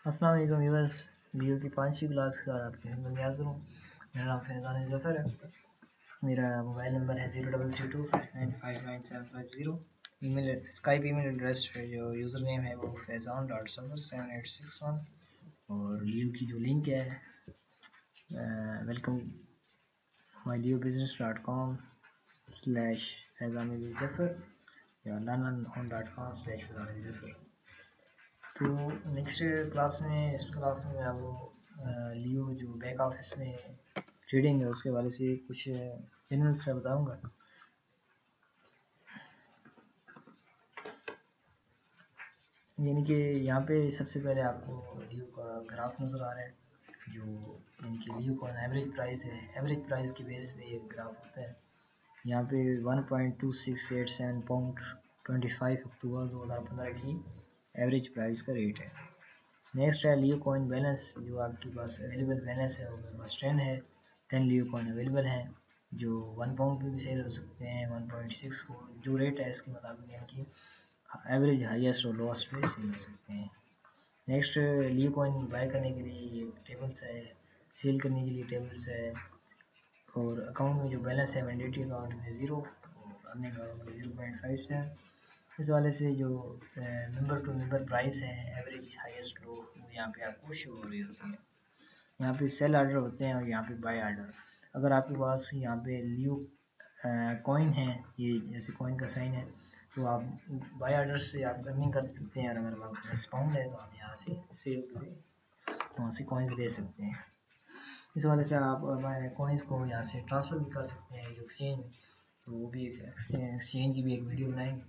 अस्सलाम वालेकुम व्यूअर्स, लियो की 5वीं क्लास के साथ आपकी खिदमत में हाज़िर हूँ। मेरा नाम फैज़ान ज़फ़र है। मेरा मोबाइल नंबर है 0332959750। ईमेल स्काइप ईमेल एड्रेस है, जो यूज़र नेम है वो फैज़ान.सफ़र7861। और लियो की जो लिंक है वेलकम myliyobusiness.com/फैज़ान या learnon.com/फैज़ान। तो नेक्स्ट क्लास में इस क्लास में मैं आपको लियो जो बैक ऑफिस में ट्रेडिंग है उसके बारे से कुछ जनरल से बताऊंगा। यानी कि यहाँ पे सबसे पहले आपको लियो का ग्राफ नज़र आ रहा है, जो यानी कि लियो का एवरेज प्राइस है। एवरेज प्राइस के बेस पे ये ग्राफ होता है। यहाँ पे 1.2687 पाउंड 25 अक्टूबर 2015 की एवरेज प्राइस का रेट है। नेक्स्ट है लियो कॉइन बैलेंस, जो आपके पास अवेलेबल बैलेंस है वो मेरे पास 10 है। 10 लियो कॉइन अवेलेबल हैं जो 1 पाउंड पे भी सेल हो सकते हैं। 1.64 जो रेट है इसके मुताबिक, यानी कि एवरेज हाईएस्ट और लोएस्ट पे सेल हो सकते हैं। नेक्स्ट लियो कॉइन बाय करने के लिए टेबल्स है, सेल करने के लिए टेबल्स है, और अकाउंट में जो बैलेंस है मैंडेटरी अकाउंट में 0 और अन्य अकाउंट में 0.5 है। इस वाले से जो मेंबर टू मेंबर प्राइस है एवरेज हाईएस्ट लो वो यहाँ पे आपको शो हो रही होती है। यहाँ पे सेल आर्डर होते हैं और यहाँ पे बाय आर्डर। अगर आपके पास यहाँ पे लियो कॉइन है, ये जैसे कॉइन का साइन है, तो आप बाय आर्डर से आप अर्निंग कर सकते हैं। और अगर आपके पास पाउंड है तो आप यहाँ से सेल वहाँ से कॉइन्स ले सकते हैं। इस वाले से आप कॉइन्स को यहाँ से ट्रांसफ़र भी कर सकते हैं जो एक्सचेंज में, तो वो भी एक्सचेंज की भी एक वीडियो बनाएंगे।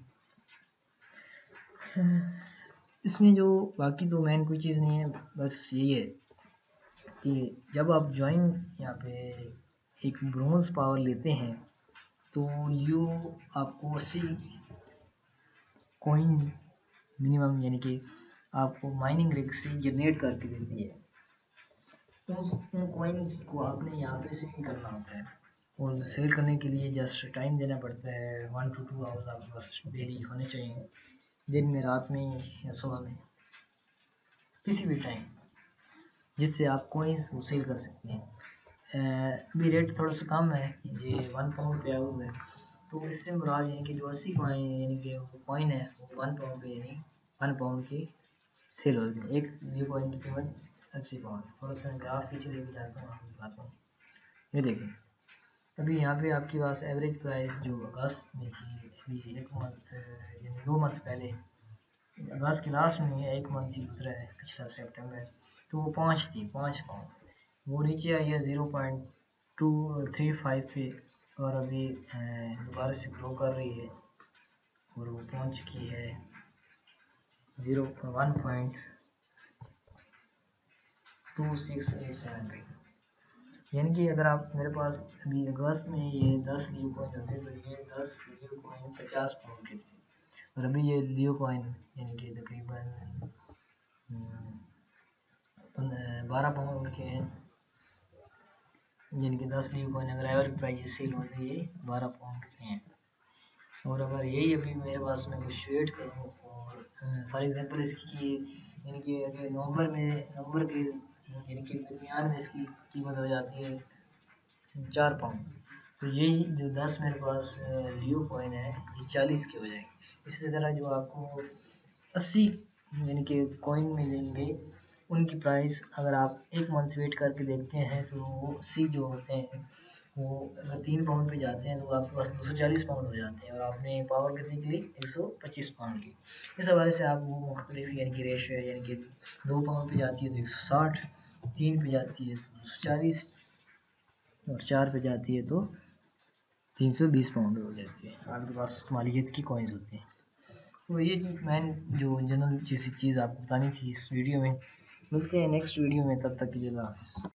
इसमें जो बाकी तो मेन कोई चीज़ नहीं है, बस यही है कि जब आप ज्वाइन यहाँ पे एक ब्रोंज पावर लेते हैं तो लियो आपको 80 कॉइन मिनिमम, यानी कि आपको माइनिंग रिग से जनरेट करके देती है। उन कॉइन्स को आपने यहाँ पे सेल करना होता है, और सेल करने के लिए जस्ट टाइम देना पड़ता है। 1 to 2 आवर्स आपके पास डेली होने चाहिए, दिन में, रात में या सुबह में, किसी भी टाइम, जिससे आप कॉइन्स को सेल कर सकते हैं। अभी रेट थोड़ा सा कम है, ये 1 पाउंड पे आया है, तो इससे मुराद यानी कि जो 80 कॉइन यानी कि कॉइन है वो 1 पाउंड पे, यानी 1 पाउंड की सेल होती है। एक ये कॉइन की कीमत 80 पाउंड। थोड़ा सा ग्राफ पीछे लेके जाता हूँ, आपको दिखाता हूँ। ये देखें, अभी यहाँ पे आपके पास एवरेज प्राइस जो अगस्त में थी, अभी एक मंथ यानी 2 मंथ पहले, अगस्त के लास्ट में 1 मंथ ही गुजरा है, पिछला सितंबर, तो वो 5 थी, 5 पाउंड। वो नीचे आई है 0.235 पे, और अभी दोबारा से ग्रो कर रही है और वो पहुंच चुकी है 1.2687 पे। यानी कि अगर आप मेरे पास अभी अगस्त में ये 10 लियो कॉइन होते तो ये 10 लियो कॉइन 50 पाउंड के थे, और अभी ये लियो कॉइन यानी कि तकरीबन 12 पाउंड के हैं। यानी कि 10 लियो कॉइन अगर एवरेज प्राइस सेल हो तो ये 12 पाउंड के हैं। और अगर यही अभी मेरे पास मैं कुछ वेट करूँ और फॉर एग्जांपल इसकी यानी कि अगर नवंबर के यानी कि दरमियान में इसकी कीमत हो जाती है 4 पाउंड, तो यही जो 10 मेरे पास लियो कॉइन है ये 40 के हो जाएंगे। इसी तरह जो आपको 80 यानी कि कॉइन मिलेंगे, उनकी प्राइस अगर आप 1 मंथ वेट करके देखते हैं तो वो 80 जो होते हैं वो अगर 3 पाउंड पे जाते हैं तो आपके पास 240 पाउंड हो जाते हैं, और आपने पावर कितने के लिए 125 पाउंड की। इस हवाले से आप वो मुख्तलिफ यानी कि रेशो है, यानी कि 2 पाउंड पे जाती है तो 160, 3 पे जाती है तो 240, और 4 पे जाती है तो 320 पाउंड हो जाती है। आपके पास उस मालियत की कॉइन्स होती हैं। तो ये चीज़ मैन जो जनरल जैसी चीज़ आपको बतानी थी इस वीडियो में। मिलते हैं नेक्स्ट वीडियो में, तब तक के लिए अल्लाह हाफ़िज़।